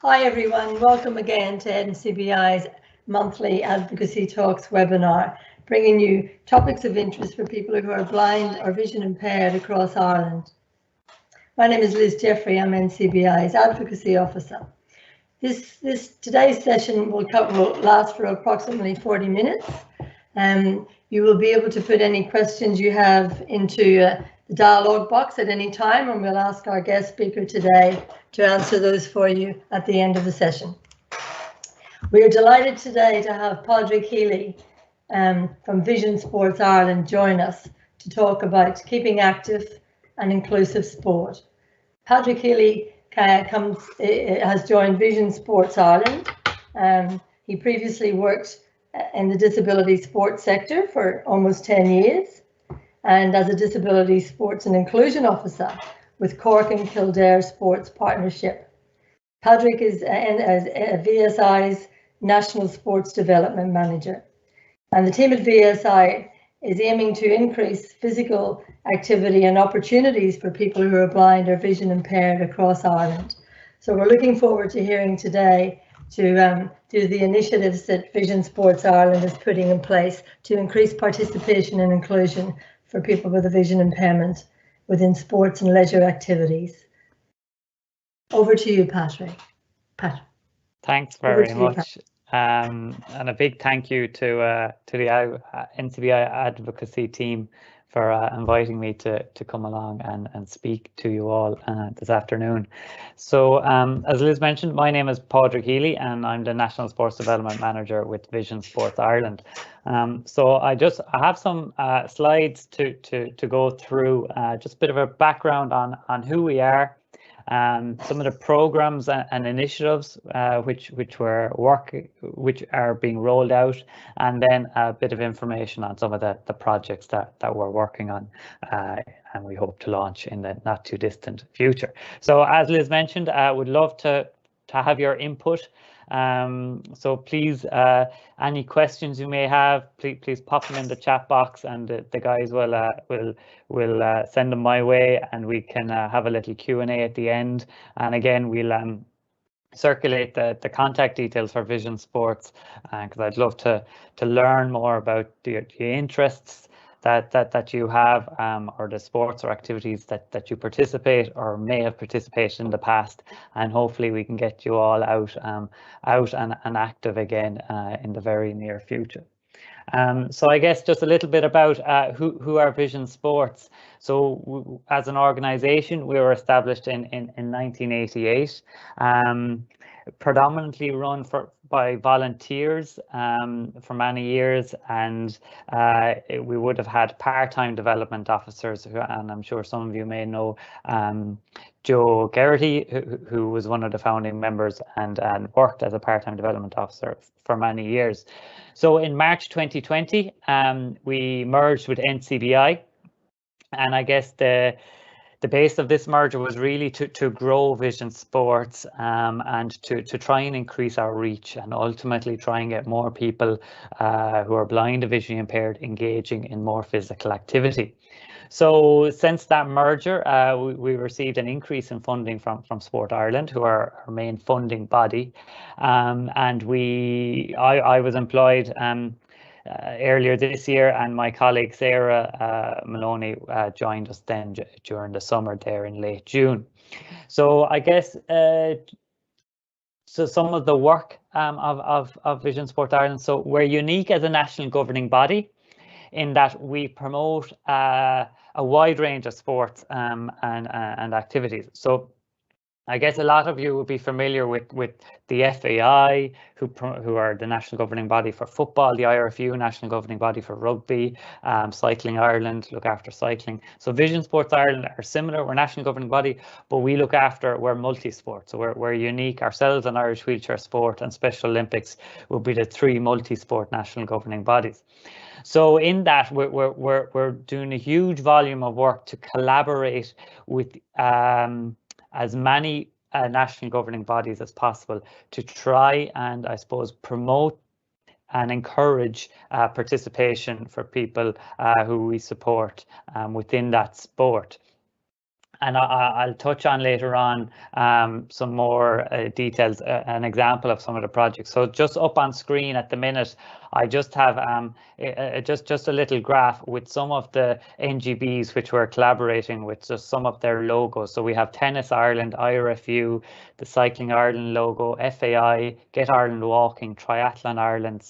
Hi everyone, welcome again to NCBI's monthly Advocacy Talks webinar, bringing you topics of interest for people who are blind or vision impaired across Ireland. My name is Liz Jeffrey, I'm NCBI's Advocacy Officer. Today's session will last for approximately 40 minutes. You will be able to put any questions you have into the dialogue box at any time, and we'll ask our guest speaker today to answer those for you at the end of the session. We are delighted today to have Pádraig Healy from Vision Sports Ireland join us to talk about keeping active and inclusive sport. Pádraig Healy has joined Vision Sports Ireland. He previously worked in the disability sports sector for almost 10 years and as a disability sports and inclusion officer with Cork and Kildare Sports Partnership. Pádraig is a VSI's National Sports Development Manager, and the team at VSI is aiming to increase physical activity and opportunities for people who are blind or vision impaired across Ireland. So we're looking forward to hearing today to the initiatives that Vision Sports Ireland is putting in place to increase participation and inclusion for people with a vision impairment within sports and leisure activities. Over to you, Pádraig. Thanks very much. And a big thank you to the NCBI advocacy team for inviting me to come along and speak to you all this afternoon. So as Liz mentioned, my name is Pádraig Healy and I'm the National Sports Development Manager with Vision Sports Ireland. So I have some slides to go through, just a bit of a background on who we are, some of the programs and initiatives which are being rolled out, and then a bit of information on some of the projects that we're working on and we hope to launch in the not too distant future. So as Liz mentioned, I would love to have your input. So please, any questions you may have, please pop them in the chat box, and the guys will send them my way, and we can have a little Q&A at the end. And again, we'll circulate the contact details for Vision Sports, because I'd love to learn more about the interests that you have, or the sports or activities that you participate or may have participated in the past, and hopefully we can get you all out and active again in the very near future. So I guess just a little bit about who are Vision Sports. So as an organization, we were established in 1988, predominantly run by volunteers for many years, and we would have had part-time development officers, and I'm sure some of you may know Joe Geraghty, who was one of the founding members and worked as a part-time development officer for many years. So in March 2020, we merged with NCBI, and I guess the base of this merger was really to grow Vision Sports and to try and increase our reach, and ultimately try and get more people who are blind or visually impaired engaging in more physical activity. So since that merger, we received an increase in funding from Sport Ireland, who are our main funding body, and I was employed earlier this year, and my colleague Sarah Maloney joined us then during the summer there in late June. So I guess so some of the work of Vision Sport Ireland. So we're unique as a national governing body in that we promote a wide range of sports and activities. So I guess a lot of you will be familiar with the FAI, who are the national governing body for football, the IRFU, national governing body for rugby, Cycling Ireland look after cycling. So Vision Sports Ireland are similar. We're national governing body, but we're multi-sport. So we're unique. Ourselves and Irish Wheelchair Sport and Special Olympics will be the three multi-sport national governing bodies. So in that, we're doing a huge volume of work to collaborate with as many national governing bodies as possible to try and, I suppose, promote and encourage participation for people who we support within that sport. And I'll touch on later on some more details, an example of some of the projects. So just up on screen at the minute, I just have just a little graph with some of the NGBs which we're collaborating with, just some of their logos. So we have Tennis Ireland, IRFU, the Cycling Ireland logo, FAI, Get Ireland Walking, Triathlon Ireland,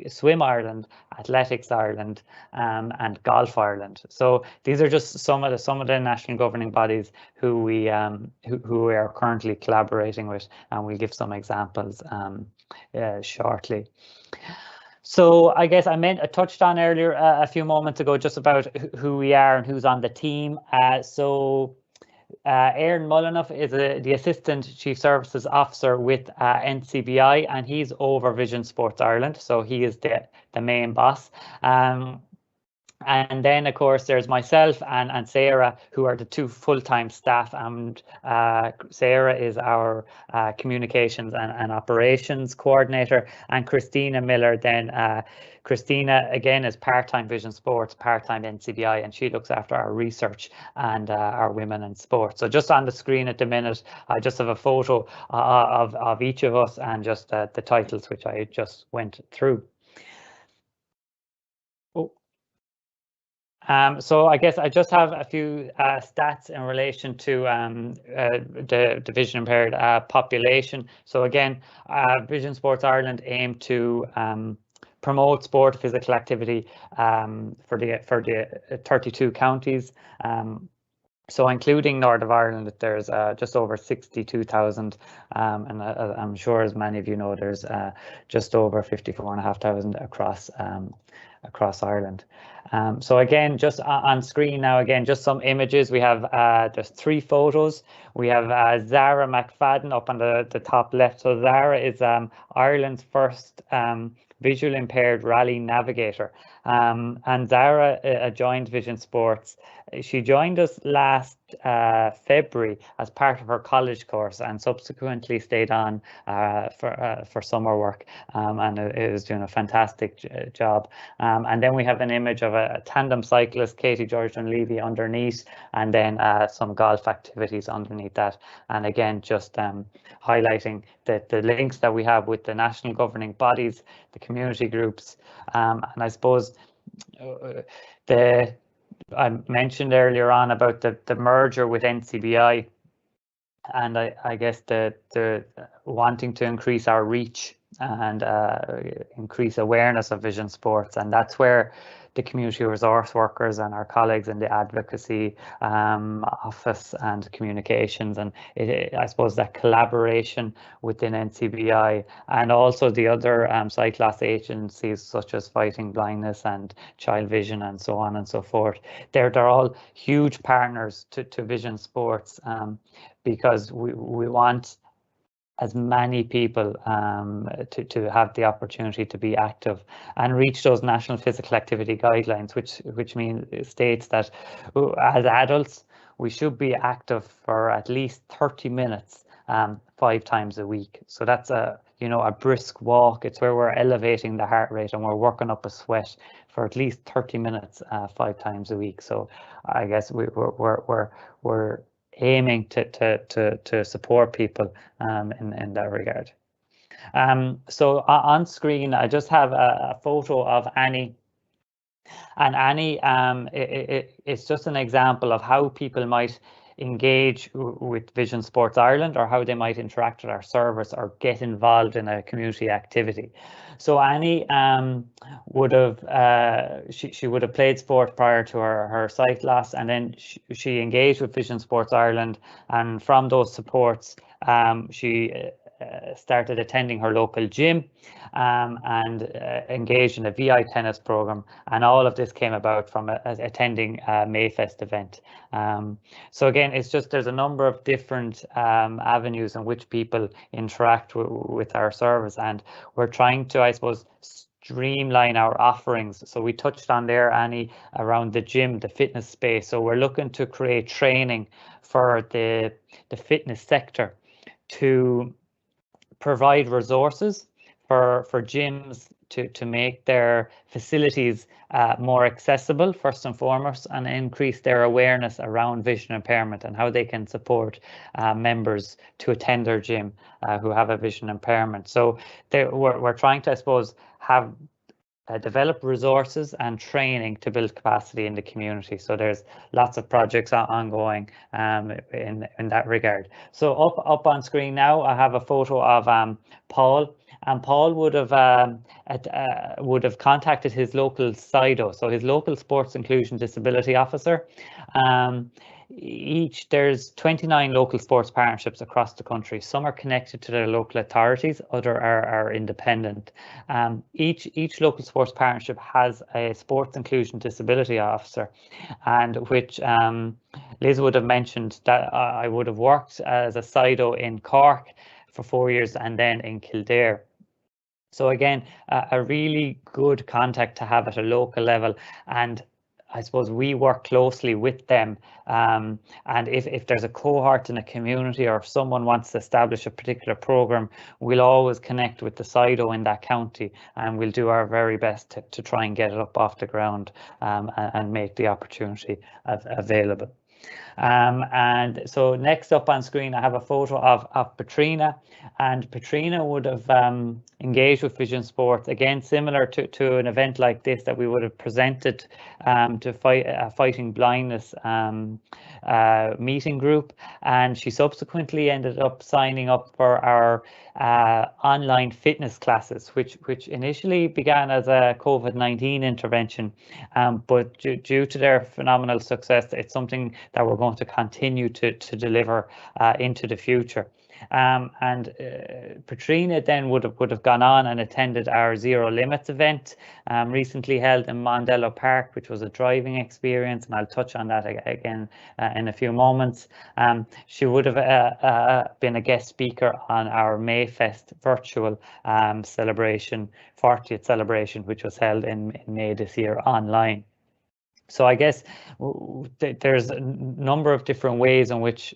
Swim Ireland, Athletics Ireland, and Golf Ireland. So these are just some of the national governing bodies who we are currently collaborating with, and we'll give some examples shortly. So I guess I touched on earlier a few moments ago just about who we are and who's on the team. Aaron Mullinoff is the Assistant Chief Services Officer with NCBI, and he's over Vision Sports Ireland, so he is the main boss. And then, of course, there's myself and Sarah, who are the two full-time staff. And Sarah is our communications and operations coordinator, and Christina Miller then. Christina, again, is part-time Vision Sports, part-time NCBI, and she looks after our research and our women in sport. So just on the screen at the minute, I just have a photo of each of us and just the titles which I just went through. So I guess I just have a few stats in relation to the vision impaired population. So again, Vision Sports Ireland aim to promote sport, physical activity for the 32 counties. So including North of Ireland, there's just over 62,000, and I'm sure, as many of you know, there's just over 54,500 across Ireland. So again, just on screen now, again, just some images. We have there's 3 photos. We have Zara McFadden up on the top left. So Zara is Ireland's first visual impaired rally navigator. And Zara joined Vision Sports. She joined us last February as part of her college course, and subsequently stayed on for summer work, and it was doing a fantastic job. And then we have an image of a tandem cyclist, Katie Georgian Levy, underneath, and then some golf activities underneath that. And again, just highlighting the links that we have with the national governing bodies, the community groups, and I suppose I mentioned earlier on about the merger with NCBI, and I guess the wanting to increase our reach and increase awareness of vision sports, and that's where the community resource workers and our colleagues in the advocacy office and communications, and I suppose that collaboration within NCBI and also the other sight loss agencies such as Fighting Blindness and Child Vision and so on and so forth. They're all huge partners to Vision Sports, because we want as many people to have the opportunity to be active and reach those national physical activity guidelines, which states that as adults we should be active for at least 30 minutes 5 times a week. So that's a brisk walk. It's where we're elevating the heart rate and we're working up a sweat for at least 30 minutes 5 times a week. So I guess we're aiming to support people in that regard. So on screen, I just have a photo of Annie. And Annie, it's just an example of how people might engage with Vision Sports Ireland, or how they might interact with our service or get involved in a community activity. So Annie would have she would have played sport prior to her sight loss, and then she engaged with Vision Sports Ireland, and from those supports she started attending her local gym and engaged in a VI tennis program, and all of this came about from attending a Mayfest event. So again, it's just there's a number of different avenues in which people interact with our service, and we're trying to, I suppose, streamline our offerings. So we touched on there, Annie, around the gym, the fitness space. So we're looking to create training for the fitness sector to provide resources for gyms to make their facilities more accessible first and foremost, and increase their awareness around vision impairment and how they can support members to attend their gym who have a vision impairment. So we're trying to, I suppose, have develop resources and training to build capacity in the community. So there's lots of projects ongoing in that regard. So up on screen now, I have a photo of Paul. And Paul would have contacted his local SIDO, so his local Sports Inclusion Disability Officer. There's 29 local sports partnerships across the country. Some are connected to their local authorities, other are independent. Each local sports partnership has a Sports Inclusion Disability Officer, and which Liz would have mentioned that I would have worked as a SIDO in Cork for 4 years and then in Kildare. So again, a really good contact to have at a local level, and I suppose we work closely with them. And if there's a cohort in a community, or if someone wants to establish a particular program, we'll always connect with the SIDO in that county, and we'll do our very best to try and get it up off the ground and make the opportunity available. And so next up on screen, I have a photo of Petrina, and Petrina would have engaged with Vision Sports, again, similar to an event like this that we would have presented to Fighting Blindness meeting group, and she subsequently ended up signing up for our online fitness classes, which initially began as a COVID-19 intervention, but due to their phenomenal success, it's something that we're going to continue to deliver into the future. And Petrina then would have gone on and attended our Zero Limits event recently held in Mondello Park, which was a driving experience, and I'll touch on that again in a few moments. She would have been a guest speaker on our Mayfest virtual celebration, 40th celebration, which was held in May this year online. So I guess there's a number of different ways in which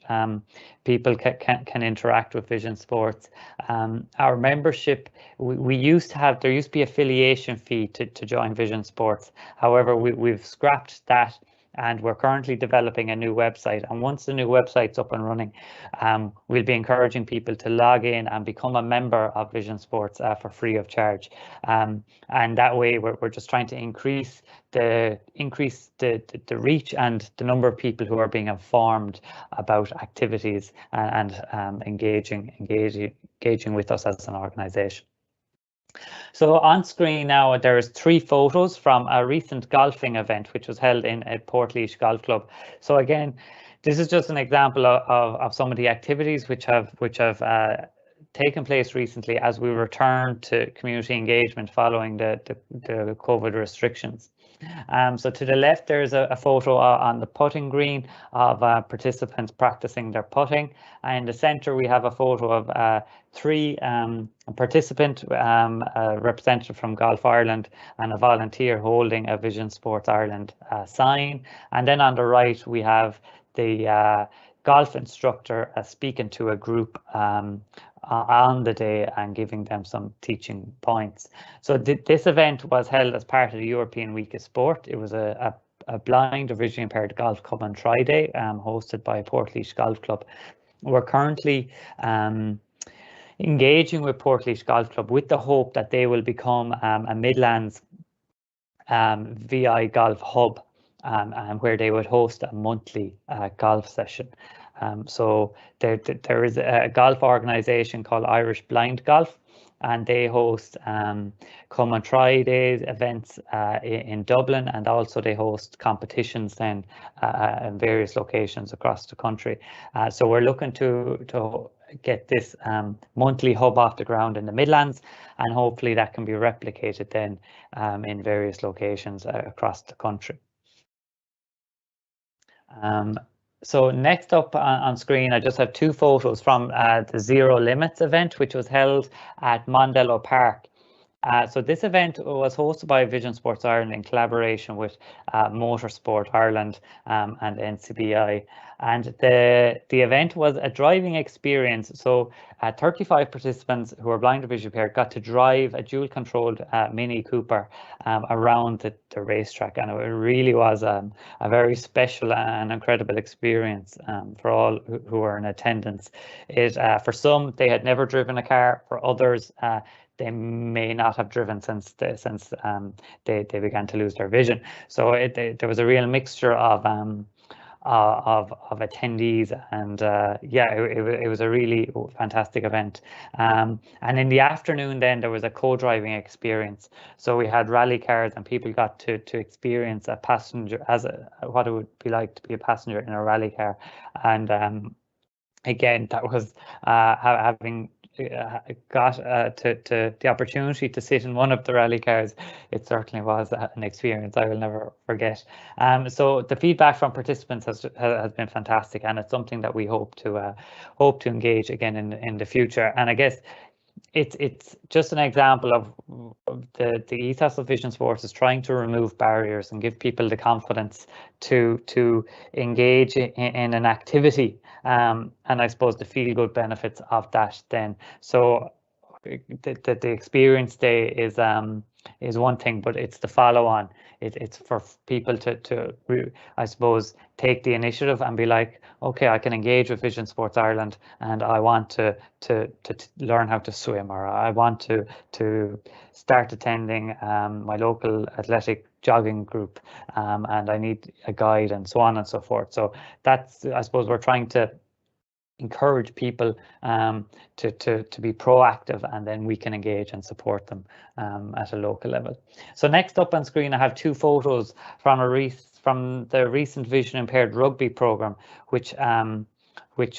people can interact with Vision Sports. Our membership, there used to be affiliation fee to join Vision Sports. However, we've scrapped that, and we're currently developing a new website. And once the new website's up and running, we'll be encouraging people to log in and become a member of Vision Sports for free of charge. And that way, we're just trying to increase the reach and the number of people who are being informed about activities and engaging with us as an organisation. So on screen now, there's 3 photos from a recent golfing event which was held at Portlaoise Golf Club. So again, this is just an example of some of the activities which have taken place recently as we return to community engagement following the COVID restrictions. So to the left, there's a photo on the putting green of participants practicing their putting. And in the center, we have a photo of 3 participants, a representative from Golf Ireland and a volunteer holding a Vision Sports Ireland sign. And then on the right, we have the golf instructor speaking to a group on the day and giving them some teaching points. So this event was held as part of the European Week of Sport. It was a blind or visually impaired golf come and try day hosted by Portlaoise Golf Club. We're currently engaging with Portlaoise Golf Club with the hope that they will become a Midlands VI golf hub, where they would host a monthly golf session. So there is a golf organisation called Irish Blind Golf, and they host come and try days events in Dublin, and also they host competitions then in various locations across the country. So we're looking to get this monthly hub off the ground in the Midlands, and hopefully that can be replicated then in various locations across the country. So next up on screen, I just have 2 photos from the Zero Limits event, which was held at Mondello Park. So this event was hosted by Vision Sports Ireland in collaboration with Motorsport Ireland and NCBI. And the event was a driving experience. So 35 participants who are blind or visually impaired got to drive a dual-controlled Mini Cooper around the racetrack. And it really was a very special and incredible experience for all who were in attendance. For some, they had never driven a car. For others, they may not have driven since they began to lose their vision. So there was a real mixture of attendees, and it was a really fantastic event. And in the afternoon, then there was a co-driving experience. So we had rally cars, and people got to experience a passenger what it would be like to be a passenger in a rally car. And again, that was having got to the opportunity to sit in one of the rally cars. It certainly was an experience I will never forget. So the feedback from participants has been fantastic, and it's something that we hope to engage again in the future. And I guess it's just an example of the ethos of Vision Sports is trying to remove barriers and give people the confidence to engage in an activity, and I suppose the feel-good benefits of that then. So the experience day is one thing, but it's the follow-on. It's for people to I suppose take the initiative and be like, okay, I can engage with Vision Sports Ireland, and I want to learn how to swim, or I want to start attending my local athletic jogging group, and I need a guide, and so on and so forth. So that's, I suppose, we're trying to encourage people to be proactive, and then we can engage and support them at a local level. So next up on screen, I have two photos from the recent vision impaired rugby program, which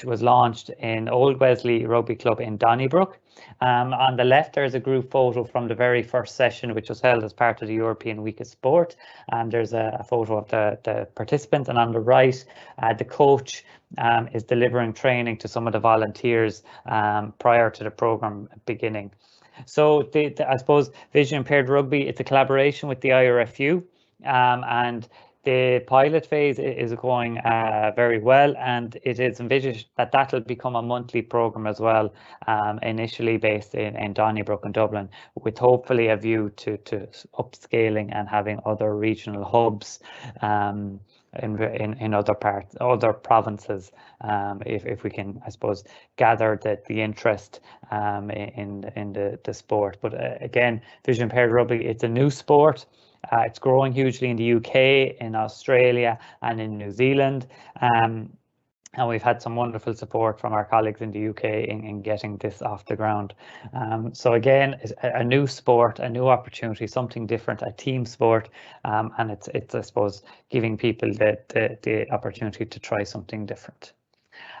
was launched in Old Wesley Rugby Club in Donnybrook. On the left, there's a group photo from the very first session, which was held as part of the European Week of Sport. There's a photo of the participants, and on the right, the coach is delivering training to some of the volunteers prior to the program beginning. So I suppose Vision Impaired Rugby, it's a collaboration with the IRFU, and the pilot phase is going very well, and it is envisaged that that'll become a monthly program as well, initially based in Donnybrook and Dublin, with hopefully a view to upscaling and having other regional hubs in other provinces, if we can, I suppose, gather the interest in the sport. But again, Vision Impaired Rugby, it's a new sport. It's growing hugely in the UK, in Australia, and in New Zealand. And we've had some wonderful support from our colleagues in the UK in getting this off the ground. So again, it's a new sport, a new opportunity, something different, a team sport, and it's I suppose, giving people the opportunity to try something different.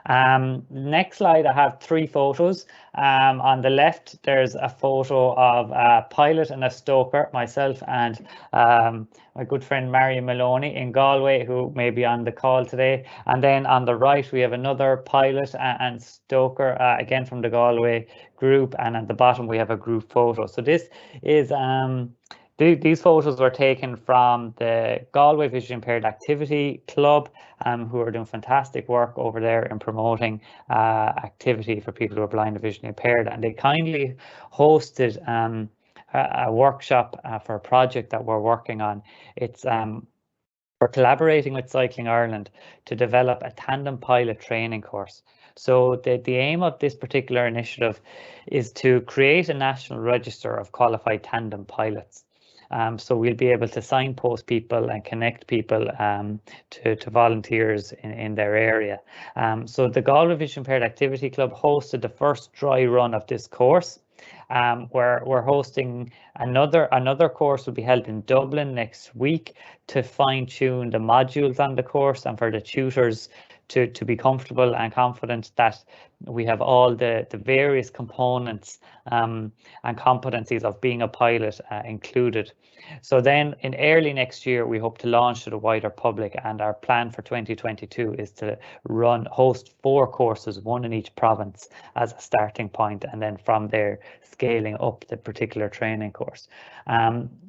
Next slide, I have three photos. On the left, there's a photo of a pilot and a stoker, myself and my good friend Marion Maloney in Galway, who may be on the call today. And then on the right, we have another pilot and stoker, again from the Galway group. And at the bottom, we have a group photo. So this is these photos were taken from the Galway Vision Impaired Activity Club, who are doing fantastic work over there in promoting activity for people who are blind or visually impaired. And they kindly hosted a workshop for a project that we're working on. It's we're collaborating with Cycling Ireland to develop a tandem pilot training course. So the aim of this particular initiative is to create a national register of qualified tandem pilots. So we'll be able to signpost people and connect people to volunteers in their area. So the Galway Vision Impaired Activity Club hosted the first dry run of this course. We're hosting another course will be held in Dublin next week to fine-tune the modules on the course and for the tutors to be comfortable and confident that we have all the various components and competencies of being a pilot included. So then in early next year, we hope to launch to the wider public, and our plan for 2022 is to host 4 courses, 1 in each province as a starting point, and then from there scaling up the particular training course.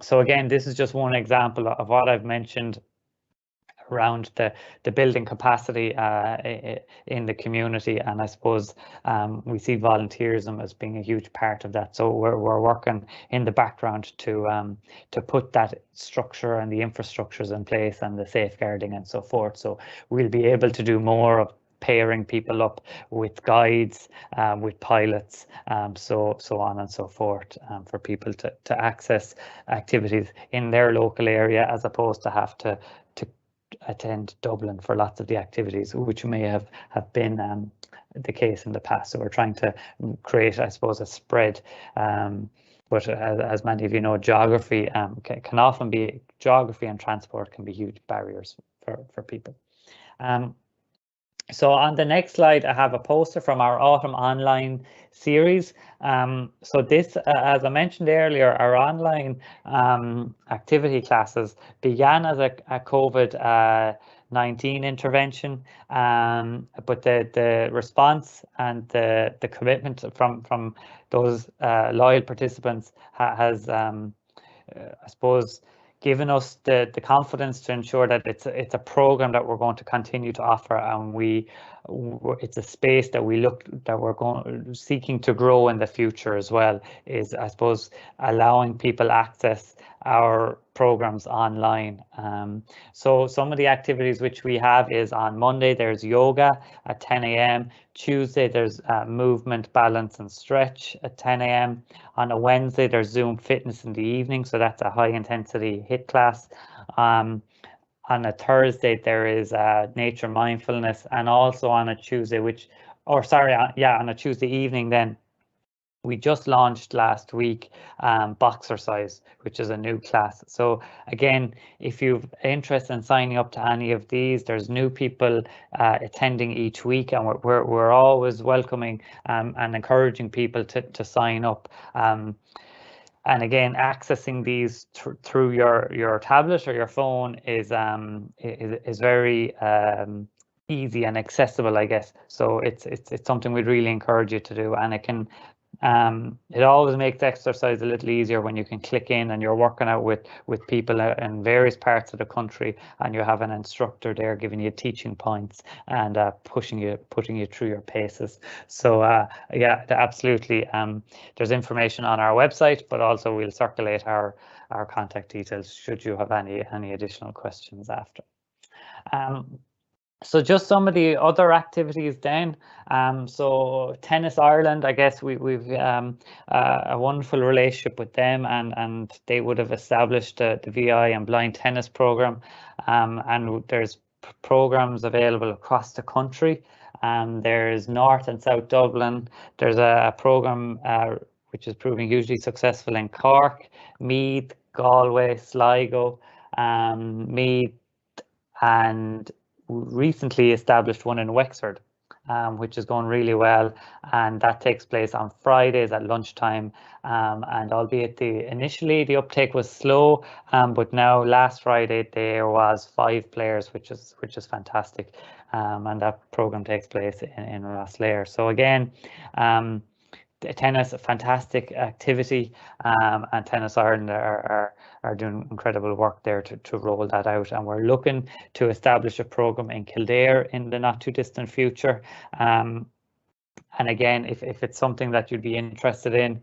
So again, this is just one example of what I've mentioned around the building capacity in the community, and I suppose we see volunteerism as being a huge part of that. So we're working in the background to put that structure and the infrastructures in place and the safeguarding and so forth. So we'll be able to do more of pairing people up with guides, with pilots, so on and so forth, for people to access activities in their local area, as opposed to have to attend Dublin for lots of the activities, which may have been the case in the past. So we're trying to create, I suppose, a spread. But as many of you know, geography can often be, geography and transport can be huge barriers for people. So on the next slide, I have a poster from our autumn online series. So this, as I mentioned earlier, our online activity classes began as a COVID-19 intervention, but the response and the commitment from those loyal participants has, I suppose, given us the confidence to ensure that it's a program that we're going to continue to offer, and it's a space that we're seeking to grow in the future as well, is, I suppose, allowing people access our programs online. So some of the activities which we have is on Monday there's yoga at 10 a.m. Tuesday there's movement, balance and stretch at 10 a.m. On a Wednesday there's Zoom fitness in the evening, so that's a high intensity HIIT class. On a Thursday there is nature mindfulness, and also on a Tuesday, on a Tuesday evening then we just launched last week Boxercise, which is a new class. So again, if you've interest in signing up to any of these, there's new people attending each week, and we're always welcoming and encouraging people to sign up. And again, accessing these through your tablet or your phone is very easy and accessible, I guess. So it's something we'd really encourage you to do, and it always makes exercise a little easier when you can click in and you're working out with people in various parts of the country, and you have an instructor there giving you teaching points and putting you through your paces. So yeah, absolutely. There's information on our website, but also we'll circulate our contact details should you have any additional questions after. So just some of the other activities then. So Tennis Ireland, I guess we've a wonderful relationship with them, and they would have established the VI and blind tennis program, and there's programs available across the country. There's North and South Dublin. There's a program which is proving hugely successful in Cork, Meath, Galway, Sligo, Meath, and recently established one in Wexford, which is going really well, and that takes place on Fridays at lunchtime. And albeit initially the uptake was slow, but now last Friday there was 5 players, which is fantastic, and that program takes place in Rosslare. So again, tennis, a fantastic activity, and Tennis Ireland are doing incredible work there to roll that out, and we're looking to establish a program in Kildare in the not too distant future. And again, if it's something that you'd be interested in,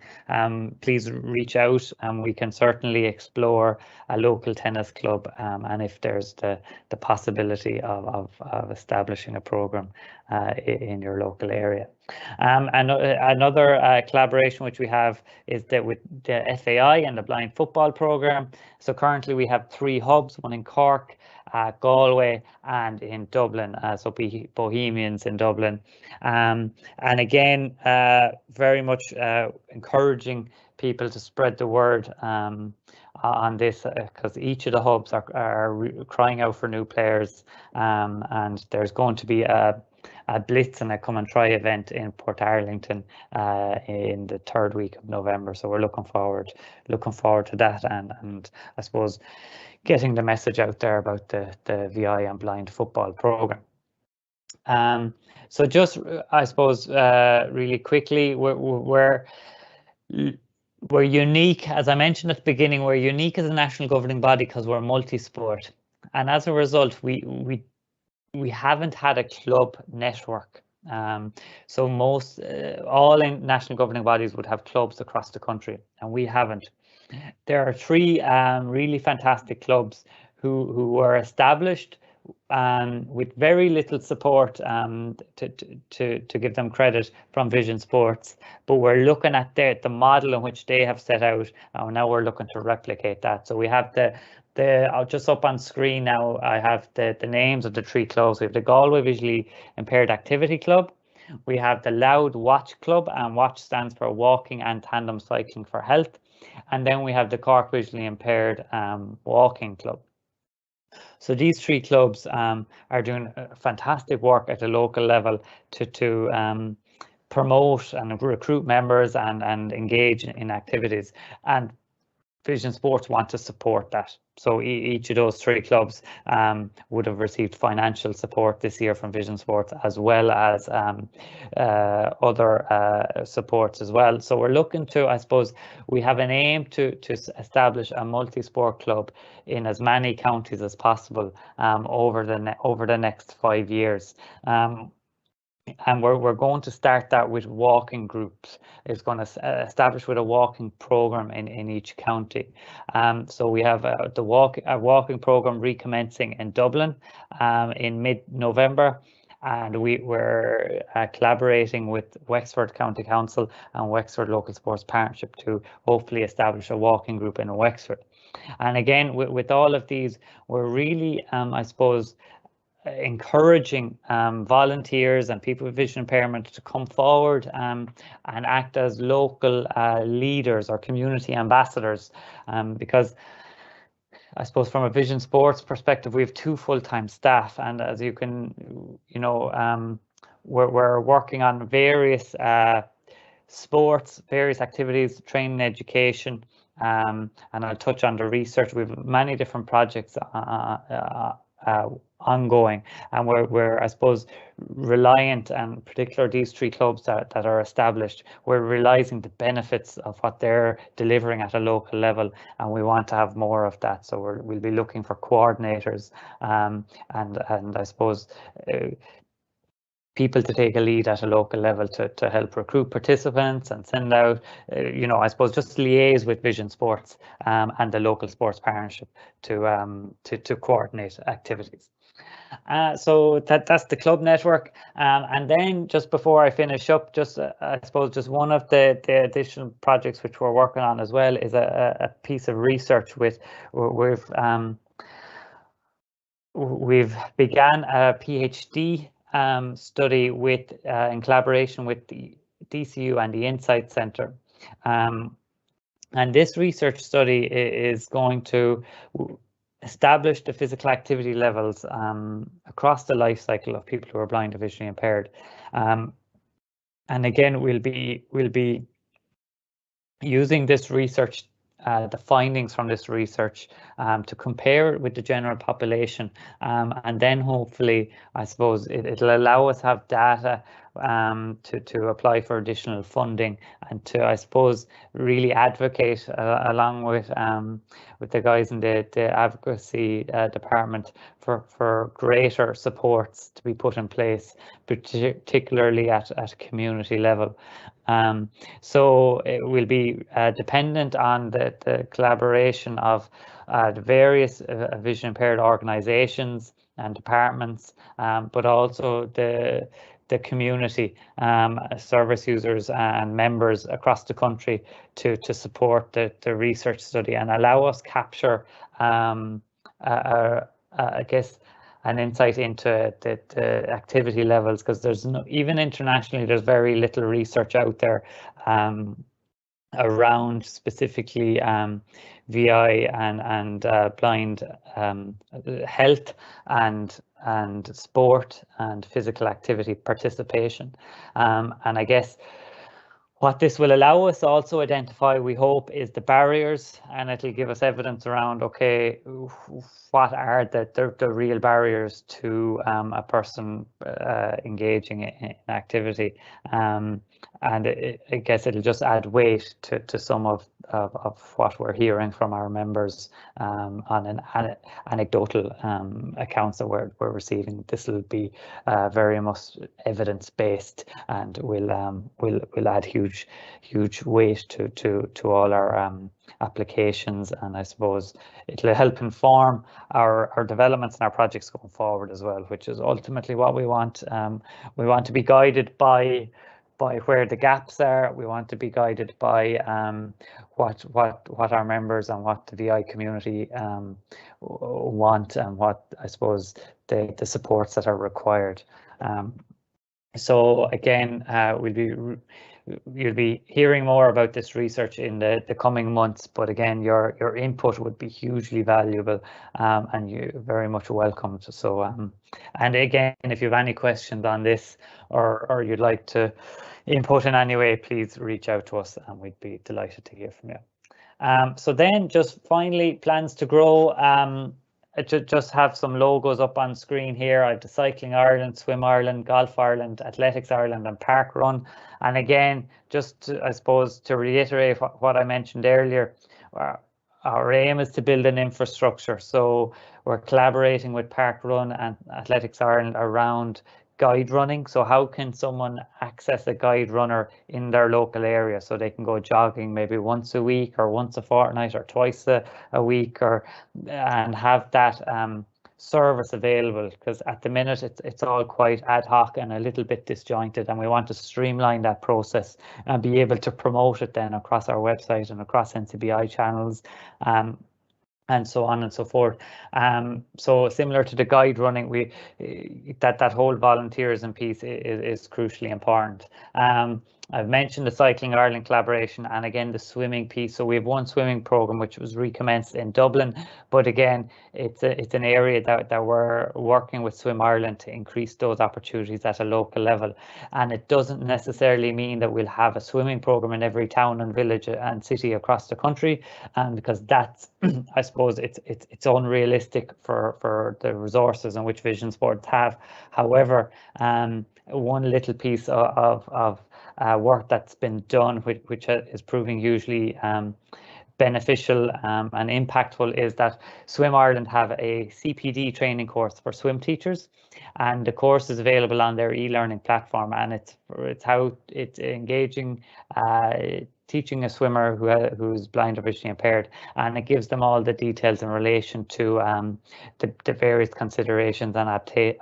please reach out, and we can certainly explore a local tennis club, and if there's the possibility of establishing a program in your local area. And another collaboration which we have is with the FAI and the blind football program. So currently we have 3 hubs, one in Cork, Galway and in Dublin, so Bohemians in Dublin. And again, very much encouraging people to spread the word on this, because each of the hubs are crying out for new players, and there's going to be a blitz and a come and try event in Portarlington in the 3rd week of November. So we're looking forward to that, and I suppose getting the message out there about the VI and blind football program. So just, I suppose, really quickly, we're unique, as I mentioned at the beginning. We're unique as a national governing body because we're multi-sport, and as a result, we haven't had a club network. So most all national governing bodies would have clubs across the country, and we haven't. There are 3 really fantastic clubs who were established with very little support, to give them credit, from Vision Sports, but we're looking at the model in which they have set out, and now we're looking to replicate that. So we have just up on screen now, I have the names of the 3 clubs. We have the Galway Visually Impaired Activity Club, we have the Loud Watch Club, and Watch stands for Walking and Tandem Cycling for Health, and then we have the Cork Visually Impaired Walking Club. So these 3 clubs are doing fantastic work at a local level to promote and recruit members and engage in activities, and Vision Sports want to support that. So each of those 3 clubs would have received financial support this year from Vision Sports, as well as other supports as well. So we're looking to, I suppose, we have an aim to establish a multi-sport club in as many counties as possible over the next 5 years. And we're going to start that with walking groups. It's going to establish with a walking program in each county. So we have a walking program recommencing in Dublin in mid-November, and we're collaborating with Wexford County Council and Wexford Local Sports Partnership to hopefully establish a walking group in Wexford. And again, with all of these, we're really, I suppose, encouraging volunteers and people with vision impairment to come forward and act as local leaders or community ambassadors, because I suppose from a Vision Sports perspective, we have 2 full-time staff, and as you can, we're working on various sports, various activities, training, education, and I'll touch on the research. We have many different projects ongoing, and we're I suppose reliant, and particularly these 3 clubs that are established, we're realizing the benefits of what they're delivering at a local level, and we want to have more of that. So we'll be looking for coordinators and I suppose people to take a lead at a local level to help recruit participants and send out, I suppose, just liaise with Vision Sports and the local sports partnership to coordinate activities. So that's the club network, and then just before I finish up, just I suppose just one of the additional projects which we're working on as well is a piece of research we've began a PhD study with in collaboration with the DCU and the Insight Centre, and this research study is going to establish the physical activity levels across the life cycle of people who are blind or visually impaired, and again we'll be using this research, the findings from this research, to compare it with the general population, and then hopefully I suppose it'll allow us to have data to apply for additional funding, and to I suppose really advocate along with the guys in the advocacy department for greater supports to be put in place, particularly at community level. So it will be dependent on the collaboration of the various vision impaired organisations and departments, but also the community, service users and members across the country to support the research study and allow us capture a I guess, an insight into the activity levels, because there's even internationally, there's very little research out there around specifically VI and blind health and sport and physical activity participation. And I guess what this will allow us also identify, we hope, is the barriers, and it'll give us evidence around, okay, what are the real barriers to a person engaging in activity. And I guess it'll just add weight to some of what we're hearing from our members on an anecdotal accounts that we're receiving. This will be very much evidence-based, and will add huge weight to all our applications, and I suppose it'll help inform our developments and our projects going forward as well, which is ultimately what we want. We want to be guided by where the gaps are. We want to be guided by what our members and what the VI community want, and what, I suppose, the supports that are required. So again, you'll be hearing more about this research in the coming months, but again, your input would be hugely valuable, and you're very much welcomed. So and again, if you have any questions on this, or you'd like to input in any way, please reach out to us and we'd be delighted to hear from you. So then, just finally, plans to grow. I just have some logos up on screen here. I have the Cycling Ireland, Swim Ireland, Golf Ireland, Athletics Ireland and Park Run. And again, just I suppose to reiterate what I mentioned earlier, our aim is to build an infrastructure. So we're collaborating with Park Run and Athletics Ireland around guide running. So how can someone access a guide runner in their local area, so they can go jogging maybe once a week or once a fortnight or twice a week, and have that service available, because at the minute it's all quite ad hoc and a little bit disjointed, and we want to streamline that process and be able to promote it then across our website and across NCBI channels, and so on and so forth. So similar to the guide running, that whole volunteerism piece is crucially important. I've mentioned the Cycling Ireland collaboration, and again the swimming piece. So we have one swimming program which was recommenced in Dublin, but again it's an area that we're working with Swim Ireland to increase those opportunities at a local level. And it doesn't necessarily mean that we'll have a swimming program in every town and village and city across the country, because that's I suppose it's unrealistic for the resources in which Vision Sports have. However, one little piece of work that's been done, which is proving hugely beneficial and impactful, is that Swim Ireland have a CPD training course for swim teachers, and the course is available on their e-learning platform, and it's engaging teaching a swimmer who's blind or visually impaired, and it gives them all the details in relation to the various considerations and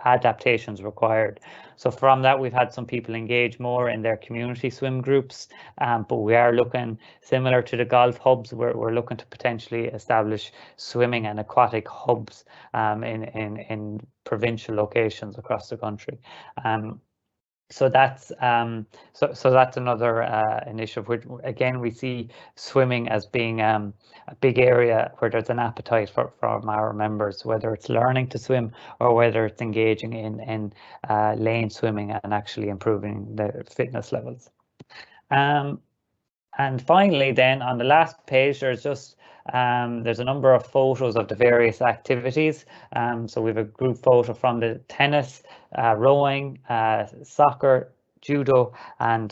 adaptations required. So from that, we've had some people engage more in their community swim groups, but we are looking, similar to the golf hubs, we're looking to potentially establish swimming and aquatic hubs in provincial locations across the country. So that's that's another initiative, which again we see swimming as being a big area where there's an appetite from our members, whether it's learning to swim or whether it's engaging in lane swimming and actually improving their fitness levels. And finally, then on the last page, there's just there's a number of photos of the various activities. So we have a group photo from the tennis, rowing, soccer, judo, and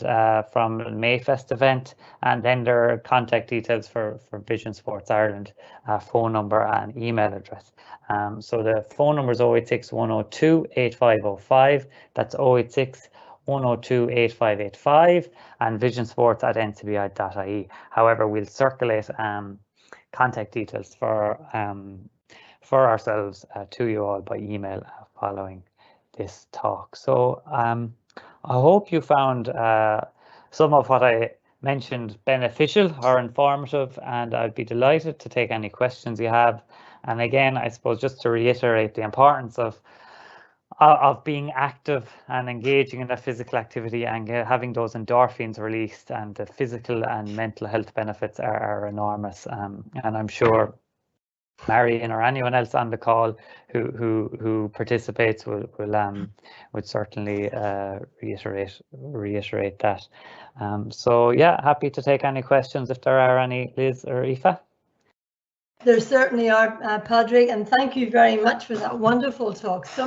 from the Mayfest event. And then there are contact details for Vision Sports Ireland, phone number and email address. So the phone number is 086 102 8505. That's 086 102 8585, and visionsports@ncbi.ie. However, we'll circulate contact details for ourselves to you all by email following this talk. So I hope you found some of what I mentioned beneficial or informative, and I'd be delighted to take any questions you have. And again, I suppose just to reiterate the importance of being active and engaging in that physical activity and having those endorphins released, and the physical and mental health benefits are enormous. And I'm sure Marion or anyone else on the call who participates would certainly reiterate that. So yeah, happy to take any questions if there are any, Liz or Aoife. There certainly are, Pádraig, and thank you very much for that wonderful talk. So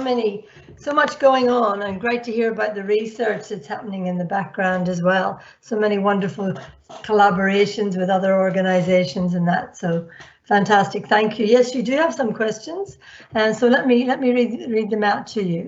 much going on, and great to hear about the research that's happening in the background as well. So many wonderful collaborations with other organizations and that. So fantastic, thank you. Yes, you do have some questions, and so let me read them out to you.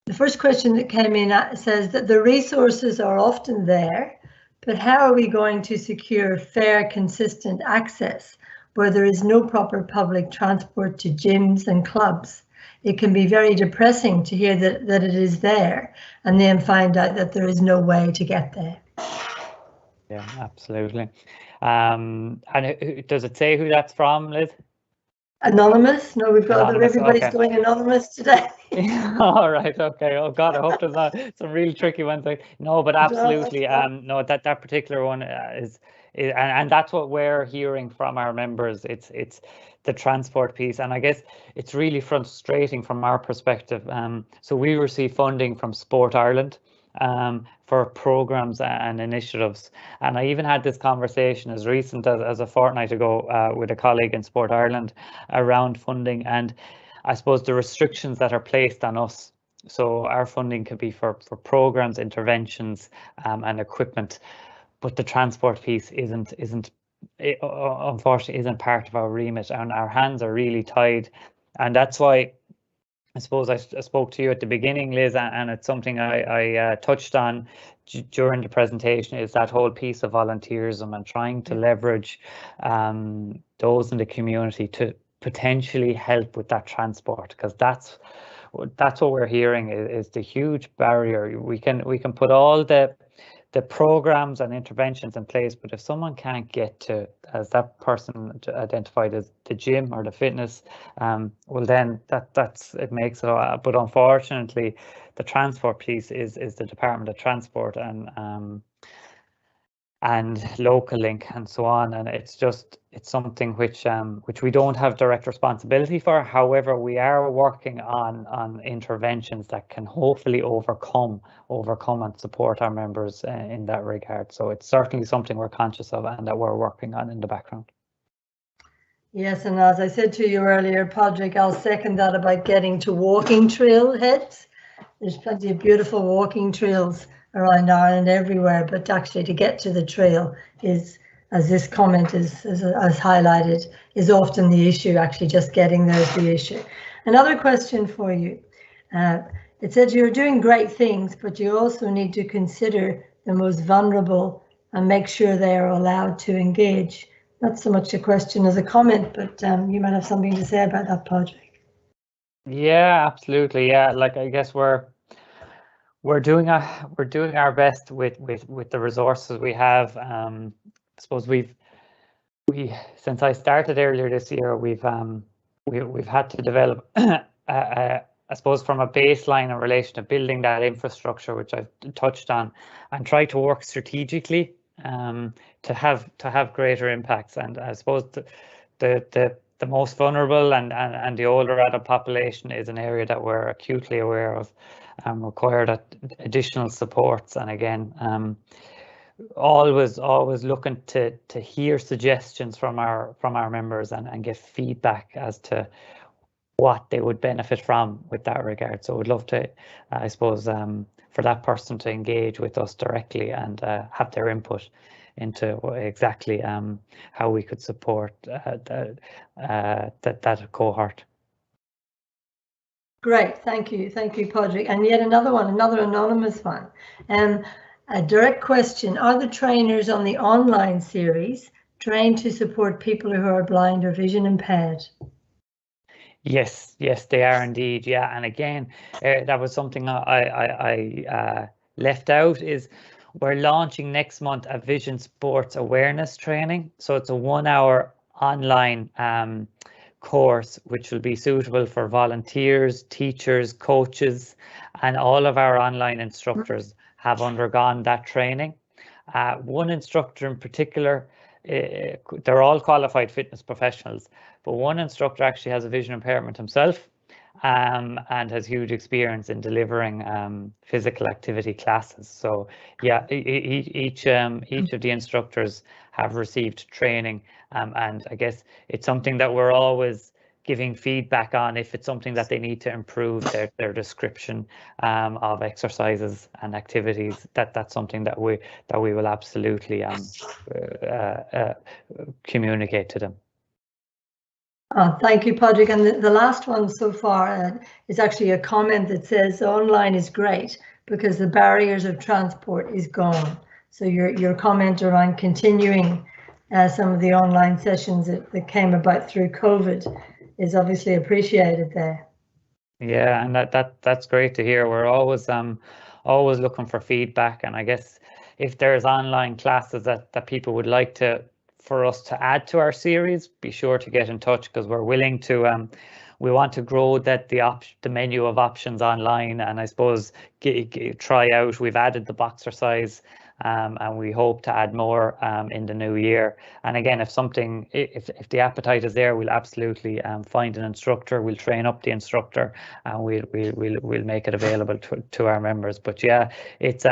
The first question that came in says that the resources are often there, but how are we going to secure fair, consistent access where there is no proper public transport to gyms and clubs? It can be very depressing to hear that it is there and then find out that there is no way to get there. Yeah, absolutely. And does it say who that's from, Liz? Anonymous? No, we've got everybody's okay. going anonymous today. All right, okay. Oh God, I hope there's not some really tricky ones. No, but absolutely. No, that particular one is and that's what we're hearing from our members. It's the transport piece, and I guess it's really frustrating from our perspective. So we receive funding from Sport Ireland for programs and initiatives, and I even had this conversation as recent as a fortnight ago with a colleague in Sport Ireland around funding, and I suppose the restrictions that are placed on us. So our funding could be for programs, interventions, and equipment, but the transport piece unfortunately isn't part of our remit, and our hands are really tied. And that's why I suppose I spoke to you at the beginning, Liz, and it's something I touched on during the presentation, is that whole piece of volunteerism and trying to leverage those in the community to potentially help with that transport, because that's what we're hearing is the huge barrier. We can put all the programs and interventions in place, but if someone can't get to, as that person identified as, the gym or the fitness, well then it makes it all. But unfortunately the transport piece is the Department of Transport and local link and so on, and it's something which we don't have direct responsibility for. However, we are working on interventions that can hopefully overcome and support our members in that regard. So it's certainly something we're conscious of and that we're working on in the background. Yes, and as I said to you earlier, Pádraig, I'll second that about getting to walking trail heads. There's plenty of beautiful walking trails around Ireland everywhere, but actually to get to the trail is, as this comment is highlighted, is often the issue. Actually just getting there is the issue. Another question for you. It says you're doing great things, but you also need to consider the most vulnerable and make sure they are allowed to engage. Not so much a question as a comment, but you might have something to say about that, Pádraig. Yeah, absolutely. Yeah, like I guess we're doing our best with the resources we have. I suppose we since I started earlier this year, we've had to develop I suppose from a baseline in relation to building that infrastructure, which I've touched on, and try to work strategically to have greater impacts. And I suppose the most vulnerable and the older adult population is an area that we're acutely aware of and require that additional supports. And again, always looking to hear suggestions from our members and get feedback as to what they would benefit from with that regard. So we'd love to, I suppose, for that person to engage with us directly and have their input into exactly how we could support that cohort. Great, thank you, Pádraig. And yet another anonymous one. A direct question: are the trainers on the online series trained to support people who are blind or vision impaired? Yes, they are indeed. Yeah, and again, that was something I left out. Is we're launching next month a vision sports awareness training. So it's a 1 hour online course which will be suitable for volunteers, teachers, coaches, and all of our online instructors have undergone that training. One instructor in particular, they're all qualified fitness professionals, but one instructor actually has a vision impairment himself, and has huge experience in delivering physical activity classes. So yeah, each of the instructors have received training, and I guess it's something that we're always giving feedback on. If it's something that they need to improve their description of exercises and activities, that's something that we will absolutely communicate to them. Thank you, Pádraig. And the last one so far is actually a comment that says online is great because the barriers of transport is gone. So your comment around continuing some of the online sessions that came about through COVID is obviously appreciated there. Yeah, and that's great to hear. We're always looking for feedback, and I guess if there's online classes that people would like for us to add to our series, be sure to get in touch, because we're willing to. We want to grow the menu of options online, and I suppose try out. We've added the boxercise, and we hope to add more in the new year. And again, if the appetite is there, we'll absolutely find an instructor. We'll train up the instructor, and we'll make it available to our members. But yeah, it's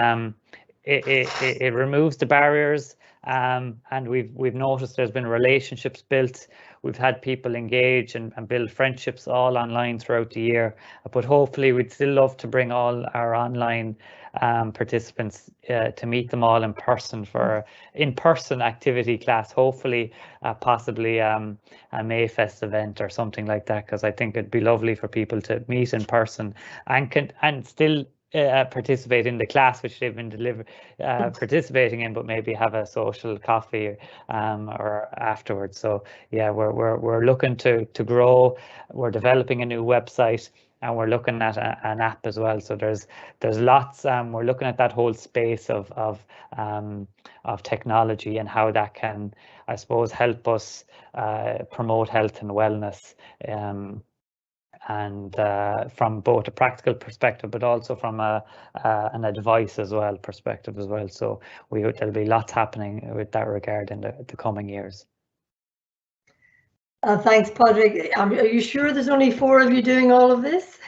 it removes the barriers. And we've noticed there's been relationships built. We've had people engage and build friendships all online throughout the year. But hopefully we'd still love to bring all our online participants to meet them all in person for in-person activity class, hopefully possibly a Mayfest event or something like that, because I think it'd be lovely for people to meet in person and still participate in the class which they've been participating in, but maybe have a social coffee or afterwards. So yeah, we're looking to grow. We're developing a new website, and we're looking at an app as well. So there's lots. We're looking at that whole space of technology and how that can, I suppose, help us promote health and wellness. And from both a practical perspective, but also from an advice as well perspective as well. So there'll be lots happening with that regard in the coming years. Thanks, Pádraig. Are you sure there's only 4 of you doing all of this?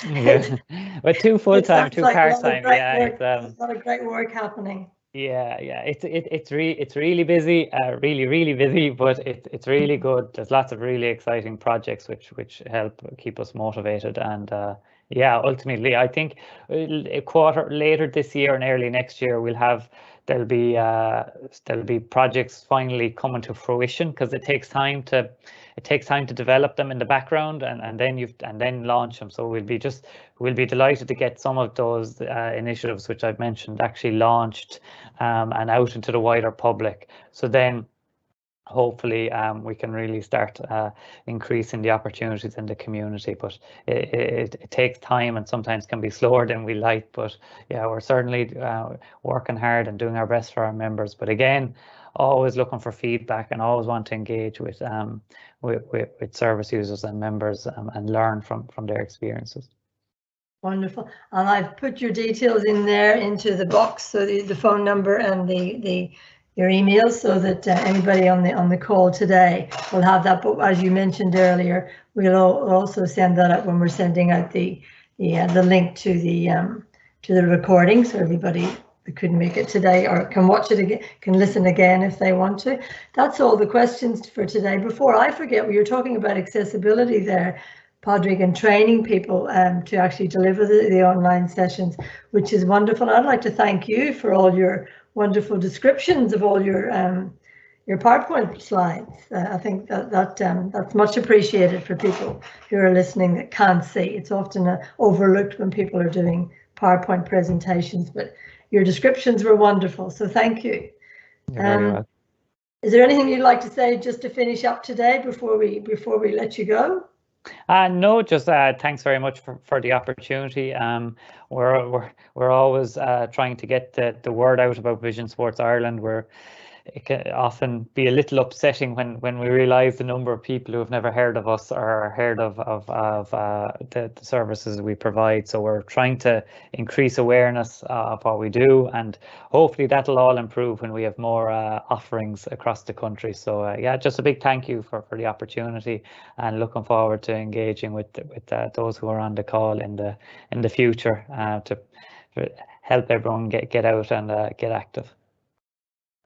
Yeah, well, 2 full-time, 2 part-time. Yeah, it's a lot of great work happening. Yeah, it's really busy, really busy, but it's really good. There's lots of really exciting projects which help keep us motivated, and yeah, ultimately I think a quarter later this year and early next year there'll be projects finally coming to fruition, because it takes time to develop them in the background and then launch them. So we'll be delighted to get some of those initiatives which I've mentioned actually launched and out into the wider public. So then hopefully we can really start increasing the opportunities in the community. But it takes time and sometimes can be slower than we like. But yeah, we're certainly working hard and doing our best for our members. But again, always looking for feedback and always want to engage with service users and members and learn from their experiences. Wonderful. And I've put your details in there into the box, so the phone number and your email, so that anybody on the call today will have that. But as you mentioned earlier, we'll also send that out when we're sending out the link to the recording, so everybody that couldn't make it today or can watch it again, can listen again if they want to. That's all the questions for today. Before I forget, we were talking about accessibility there, Pádraig, and training people to actually deliver the online sessions, which is wonderful. I'd like to thank you for all your wonderful descriptions of all your PowerPoint slides. I think that's much appreciated for people who are listening that can't see. It's often overlooked when people are doing PowerPoint presentations, but your descriptions were wonderful, so thank you. You're very welcome. Is there anything you'd like to say just to finish up today before we let you go? No, just thanks very much for the opportunity. We're always trying to get the word out about Vision Sports Ireland. it can often be a little upsetting when we realise the number of people who have never heard of us or heard of the services we provide. So we're trying to increase awareness of what we do, and hopefully that'll all improve when we have more offerings across the country. So yeah, just a big thank you for the opportunity, and looking forward to engaging with those who are on the call in the future to help everyone get out and get active.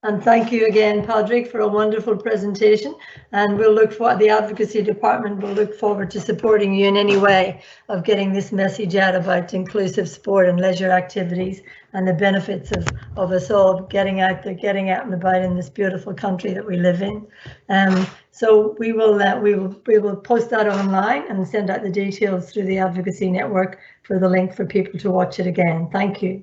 And thank you again, Pádraig, for a wonderful presentation. And we'll look for the advocacy department will look forward to supporting you in any way of getting this message out about inclusive sport and leisure activities and the benefits of us all getting out there, getting out and about in this beautiful country that we live in. So we will post that online and send out the details through the advocacy network for the link for people to watch it again. Thank you.